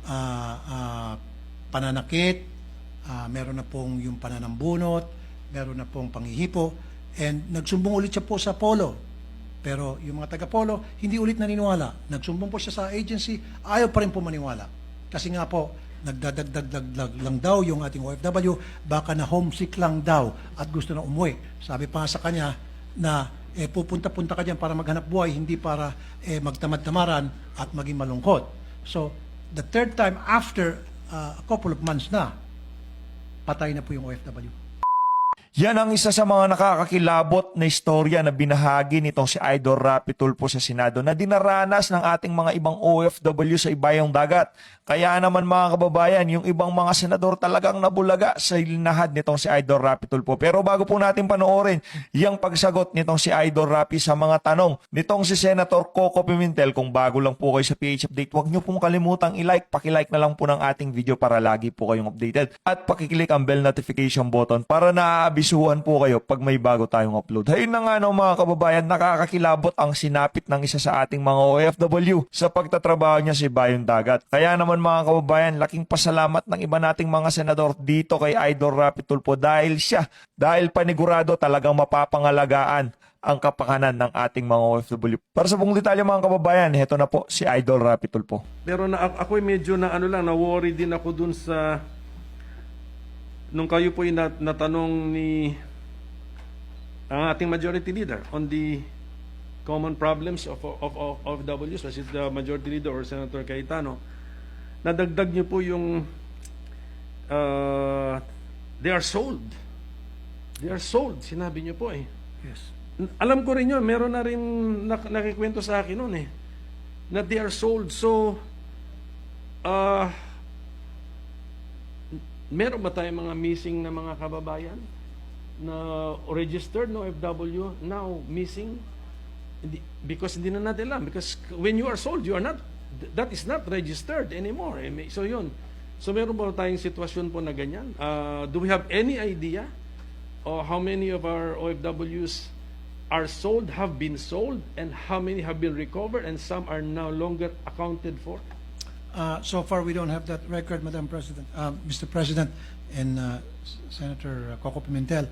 ah, ah, pananakit, meron na pong yung pananambunot, meron na pong panghihipo, and nagsumbong ulit siya po sa Polo. Pero yung mga taga-Polo, hindi ulit naniniwala. Nagsumbong po siya sa agency, ayaw pa rin po maniwala. Kasi nga po, nagdadagdag lang daw yung ating OFW, baka na homesick lang daw at gusto na umuwi. Sabi pa nga sa kanya na pupunta-punta ka dyan para maghanap buhay, hindi para magtamad-tamaran at maging malungkot. So, the third time after a couple of months na, patay na po yung OFW. Yan ang isa sa mga nakakakilabot na istorya na binahagi nitong si Idol Rapi Tulfo sa Senado na dinaranas ng ating mga ibang OFW sa ibayong dagat. Kaya naman mga kababayan, yung ibang mga senador talagang nabulaga sa linahad nitong si Idol Rapi Tulfo. Pero bago po natin panoorin yung pagsagot nitong si Idol Rapi sa mga tanong nitong si Senator Coco Pimentel, kung bago lang po kayo sa PH Update, huwag nyo pong kalimutang i-like, pakilike na lang po ng ating video para lagi po kayong updated. At pakiclick ang bell notification button para naabisuhan po kayo pag may bago tayong upload. Hayun na nga no mga kababayan, nakakakilabot ang sinapit ng isa sa ating mga OFW sa pagtatrabaho niya sa ibayong dagat. Kaya naman mga kababayan, laking pasalamat ng iba nating mga senador dito kay Idol Rapi Tulfo dahil panigurado talagang mapapangalagaan ang kapakanan ng ating mga OFW. Para sa buong detalye mga kababayan, heto na po si Idol Rapi Tulfo. Pero ako medyo na-worry din ako dun sa nung kayo po natanong ni ang ating majority leader on the common problems of OFWs, was it the majority leader or Senator Cayetano, nadagdag niyo po yung they are sold. They are sold, sinabi niyo po eh. Yes. Alam ko rin yun, meron na rin nakikwento sa akin noon eh, na they are sold. So, meron ba tayong mga missing na mga kababayan na registered no OFW now missing? Because hindi na natin alam. Because when you are sold, you are not, that is not registered anymore. So yun. So meron ba tayong sitwasyon po na ganyan? Do we have any idea of how many of our OFWs are sold, have been sold, and how many have been recovered, and some are no longer accounted for? So far, we don't have that record, Madam President, Mr. President, and Senator Coco Pimentel.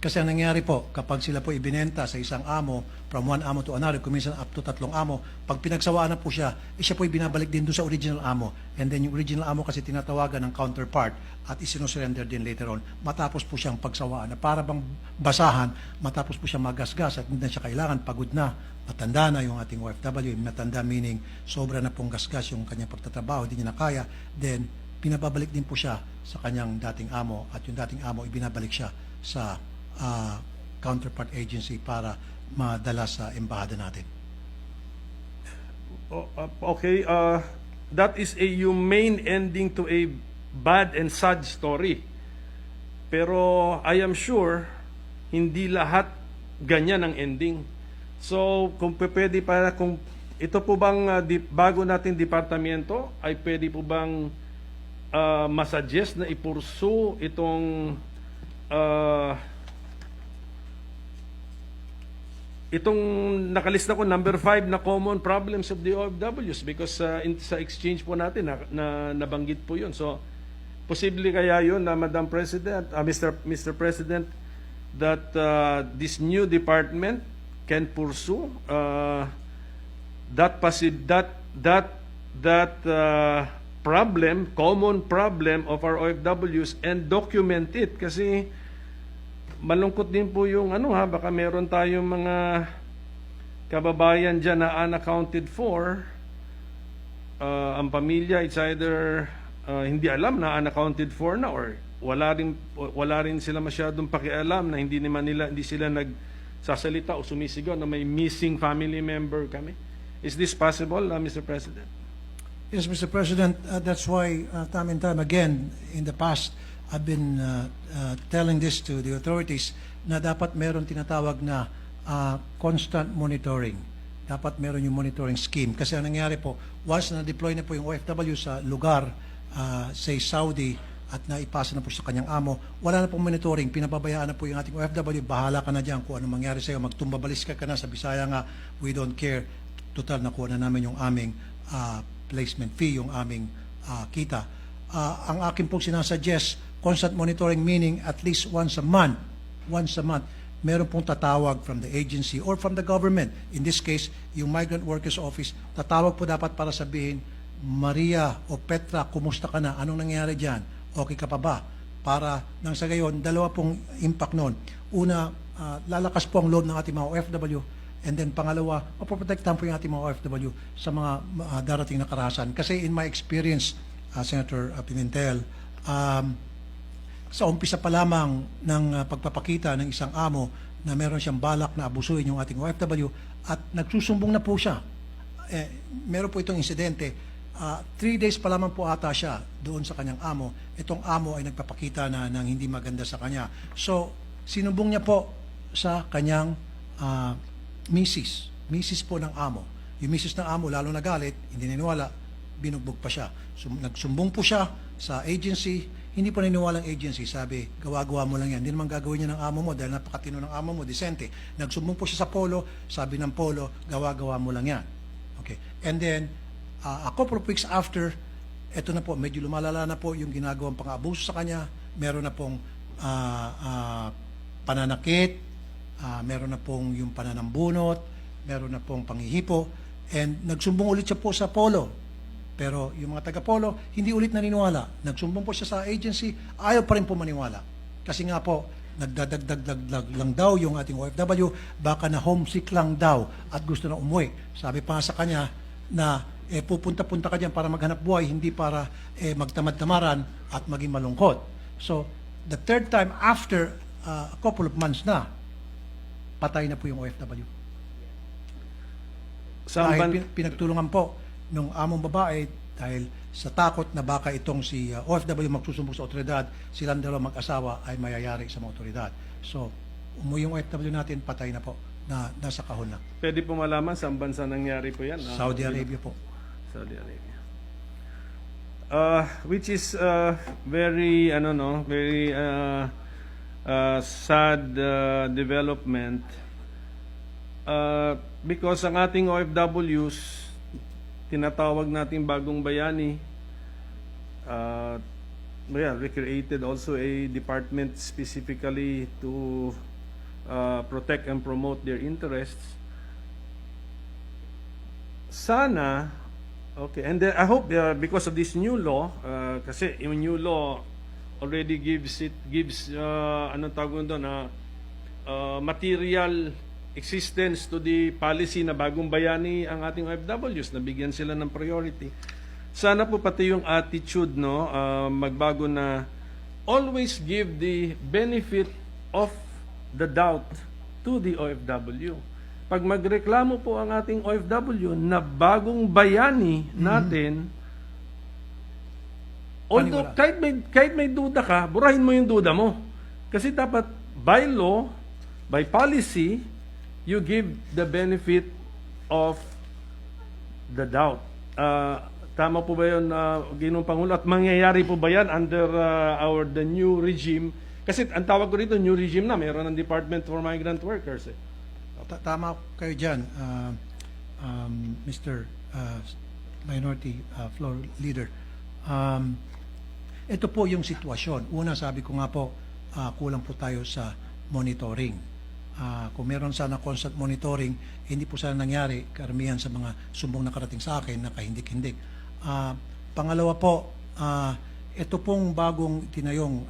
Kasi ang nangyari po, kapag sila po ibinenta sa isang amo, from one amo to another, kuminsan up to 3 amo, pag pinagsawaan na po siya, siya po ibinabalik din doon sa original amo. And then yung original amo kasi tinatawagan ng counterpart at isinusurrender din later on, matapos po siyang pagsawaan na para bang basahan, matapos po siyang magasgas at hindi na siya kailangan, pagod na, matanda na yung ating OFW, matanda meaning sobra na pong gasgas yung kanyang pagtatrabaho, hindi niya na kaya, then pinababalik din po siya sa kanyang dating amo at yung dating amo ibinabalik siya sa counterpart agency para madala sa embahada natin. Okay, that is a humane ending to a bad and sad story. Pero I am sure hindi lahat ganyan ang ending. So kung pwede para, kung ito po bang bago nating departamento ay pwede po bang masuggest na ipursu itong itong nakalista ko number 5 na common problems of the OFWs, because sa exchange po natin na nabanggit po yun. So posible kaya yun na Madam President, Mr. President, that this new department can pursue that problem, common problem of our OFWs, and document it. Kasi malungkot din po yung baka meron tayong mga kababayan dyan na unaccounted for. Ang pamilya, it's either hindi alam na unaccounted for na, or wala rin sila masyadong pakialam na hindi sila nagsasalita o sumisigaw na may missing family member kami. Is this possible, Mr. President? Yes, Mr. President, that's why time and time again in the past I've been telling this to the authorities na dapat meron tinatawag na constant monitoring. Dapat meron yung monitoring scheme. Kasi ang nangyari po, once na-deploy na po yung OFW sa lugar, say Saudi, at naipasa na po sa kanyang amo, wala na pong monitoring. Pinababayaan na po yung ating OFW, bahala ka na dyan kung ano mangyari sa'yo. Magtumbabalis ka na sa Bisaya nga, we don't care. Total, nakuha na namin yung aming placement fee yung aming kita. Ang akin pong sinasuggest, constant monitoring meaning at least once a month, meron pong tatawag from the agency or from the government. In this case, yung Migrant Workers Office, tatawag po dapat para sabihin, Maria o Petra, kumusta ka na? Anong nangyari dyan? Okay ka pa ba? Para nang sa gayon, dalawa pong impact noon. Una, lalakas po ang load ng ating mga OFW, and then pangalawa, mapoprotektahan po yung ating mga OFW sa mga darating na karahasan. Kasi in my experience, Senator Pimentel, sa umpisa pa lamang ng pagpapakita ng isang amo na meron siyang balak na abusuin yung ating OFW at nagsusumbong na po siya. Meron po itong insidente. 3 days pa lamang po ata siya doon sa kanyang amo. Itong amo ay nagpapakita na ng hindi maganda sa kanya. So, sinumbong niya po sa kanyang misis po ng amo. Yung misis ng amo, lalo nagalit, hindi naniwala, binugbog pa siya. So, nagsumbong po siya sa agency, hindi po naniniwala ang agency. Sabi, gawa-gawa mo lang yan. Hindi naman gagawin niya ng amo mo dahil napakatino ng amo mo, disente. Nagsumbong po siya sa polo, sabi ng polo, gawa-gawa mo lang yan. Okay. And then, a couple of weeks after, eto na po, medyo lumalala na po yung ginagawang pang-abuso sa kanya. Meron na pong pananakit, meron na pong yung pananambunot, meron na pong panghihipo, and nagsumbong ulit siya po sa polo. Pero yung mga taga-polo, hindi ulit naniniwala. Nagsumbong po siya sa agency, ayaw pa rin po maniwala. Kasi nga po, nagdadagdag lang daw yung ating OFW, baka na homesick lang daw at gusto na umuwi. Sabi pa sa kanya na pupunta-punta ka dyan para maghanap buhay, hindi para magtamad-tamaran at maging malungkot. So, the third time after a couple of months na, patay na po yung OFW. Dahil pinagtulungan po nung among babae dahil sa takot na baka itong si OFW magsusumbong sa otoridad, silang dalawa mag-asawa ay mayayari sa mga otoridad. So, umuwi yung OFW natin, patay na po, na nasa kahon na. Pwede po malaman saan bansa nangyari po yan? Saudi Arabia po. Saudi Arabia. Which is very, very sad development because ang ating OFWs, tinatawag natin bagong bayani. We created also a department specifically to protect and promote their interests. Sana, okay, and then I hope because of this new law, kasi yung new law already gives anong tawag doon, material existence to the policy na bagong bayani ang ating OFWs, nabigyan sila ng priority. Sana po pati yung attitude, magbago na always give the benefit of the doubt to the OFW. Pag magreklamo po ang ating OFW na bagong bayani natin, although kahit may duda ka, burahin mo yung duda mo. Kasi dapat by law, by policy, you give the benefit of the doubt. Tama po ba yun, Ginoong Pangulo? At mangyayari po ba yan under the new regime? Kasi ang tawag ko rito, new regime na. Mayroon ng Department for Migrant Workers. Tama kayo dyan, Mr. Minority Floor Leader. Ito po yung sitwasyon. Una, sabi ko nga po, kulang po tayo sa monitoring. Kung meron sana constant monitoring, hindi po sana nangyari karamihan sa mga sumbong nakarating sa akin na kahindik-hindik. Pangalawa po, ito pong bagong tinayong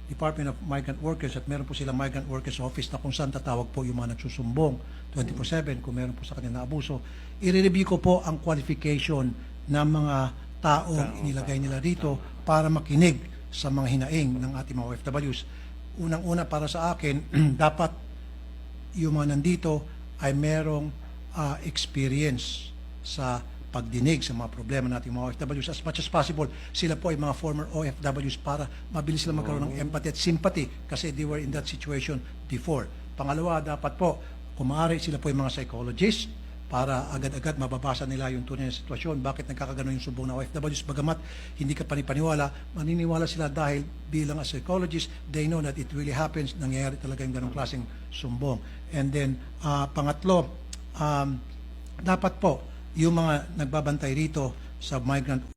Department of Migrant Workers at meron po silang Migrant Workers Office na kung saan tatawag po yung mga nagsusumbong 24/7 kung meron po sa kanila na abuso. I-review ko po ang qualification ng mga taong inilagay nila dito para makinig sa mga hinaing ng ating mga OFWs. Unang-una para sa akin, dapat yung mga nandito ay merong experience sa pagdinig sa mga problema nating mga OFWs. As much as possible, sila po ay mga former OFWs para mabilis sila magkaroon ng empathy at sympathy kasi they were in that situation before. Pangalawa, dapat po, kung maaari, sila po ay mga psychologists para agad-agad mababasa nila yung tunay na sitwasyon. Bakit nagkakaganon yung sumbong na OFWs? Bagamat hindi ka panipaniwala, maniniwala sila dahil bilang a psychologist, they know that it really happens, nangyayari talaga yung ganong klaseng sumbong. And then, pangatlo, dapat po, yung mga nagbabantay rito sa migrant